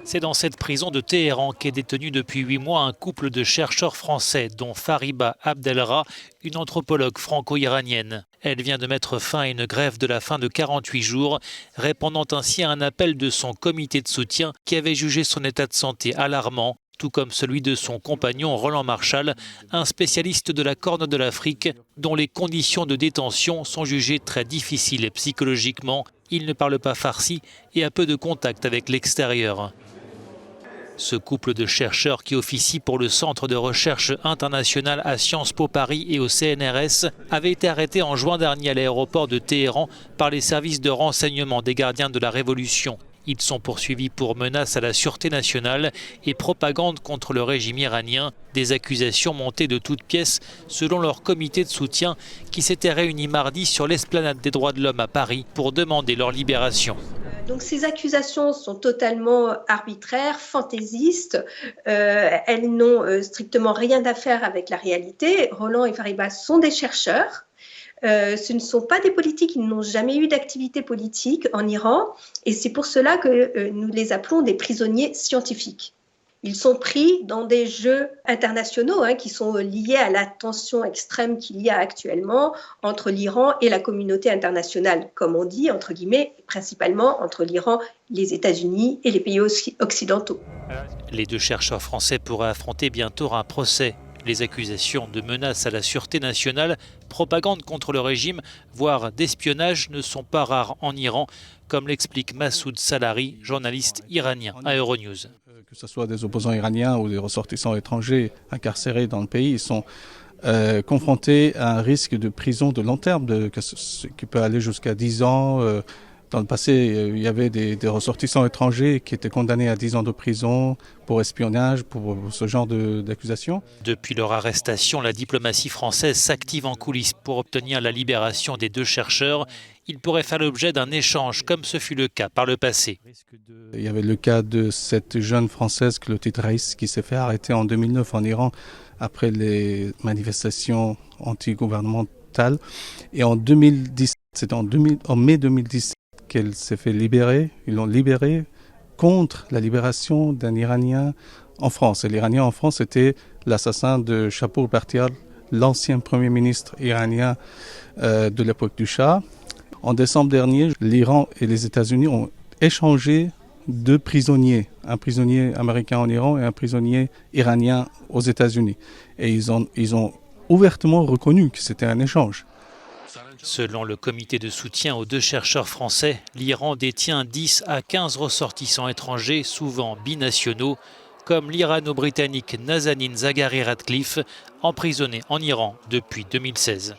C'est dans cette prison de Téhéran qu'est détenu depuis 8 mois un couple de chercheurs français, dont Fariba Abdelra, une anthropologue franco-iranienne. Elle vient de mettre fin à une grève de la faim de 48 jours, répondant ainsi à un appel de son comité de soutien qui avait jugé son état de santé alarmant, tout comme celui de son compagnon Roland Marchal, un spécialiste de la Corne de l'Afrique, dont les conditions de détention sont jugées très difficiles psychologiquement. Il ne parle pas farsi et a peu de contact avec l'extérieur. Ce couple de chercheurs qui officie pour le Centre de recherche international à Sciences Po Paris et au CNRS avait été arrêté en juin dernier à l'aéroport de Téhéran par les services de renseignement des gardiens de la Révolution. Ils sont poursuivis pour menaces à la sûreté nationale et propagande contre le régime iranien, des accusations montées de toutes pièces selon leur comité de soutien qui s'était réuni mardi sur l'esplanade des droits de l'homme à Paris pour demander leur libération. Donc ces accusations sont totalement arbitraires, fantaisistes, elles n'ont strictement rien à faire avec la réalité. Roland et Fariba sont des chercheurs, ce ne sont pas des politiques, ils n'ont jamais eu d'activité politique en Iran et c'est pour cela que nous les appelons des prisonniers scientifiques. Ils sont pris dans des jeux internationaux qui sont liés à la tension extrême qu'il y a actuellement entre l'Iran et la communauté internationale, comme on dit, entre guillemets, principalement entre l'Iran, les États-Unis et les pays occidentaux. Les deux chercheurs français pourraient affronter bientôt un procès. Les accusations de menaces à la sûreté nationale, propagande contre le régime, voire d'espionnage ne sont pas rares en Iran, comme l'explique Massoud Salari, journaliste iranien à Euronews. Que ce soit des opposants iraniens ou des ressortissants étrangers incarcérés dans le pays, ils sont confrontés à un risque de prison de long terme qui peut aller jusqu'à 10 ans. Dans le passé, il y avait des ressortissants étrangers qui étaient condamnés à 10 ans de prison pour espionnage, pour ce genre d'accusations. Depuis leur arrestation, la diplomatie française s'active en coulisses pour obtenir la libération des deux chercheurs. Ils pourraient faire l'objet d'un échange, comme ce fut le cas par le passé. Il y avait le cas de cette jeune Française, Clotilde Reiss, qui s'est fait arrêter en 2009 en Iran après les manifestations anti-gouvernementales. Et en 2017, c'est en mai 2017 qu'elle s'est fait libérer. Ils l'ont libérée contre la libération d'un Iranien en France. Et l'Iranien en France était l'assassin de Shapour Bakhtiar, l'ancien Premier ministre iranien de l'époque du Shah. En décembre dernier, l'Iran et les États-Unis ont échangé 2 prisonniers, un prisonnier américain en Iran et un prisonnier iranien aux États-Unis. Et ils ont ouvertement reconnu que c'était un échange. Selon le comité de soutien aux deux chercheurs français, l'Iran détient 10 à 15 ressortissants étrangers, souvent binationaux, comme l'irano-britannique Nazanin Zaghari Ratcliffe, emprisonné en Iran depuis 2016.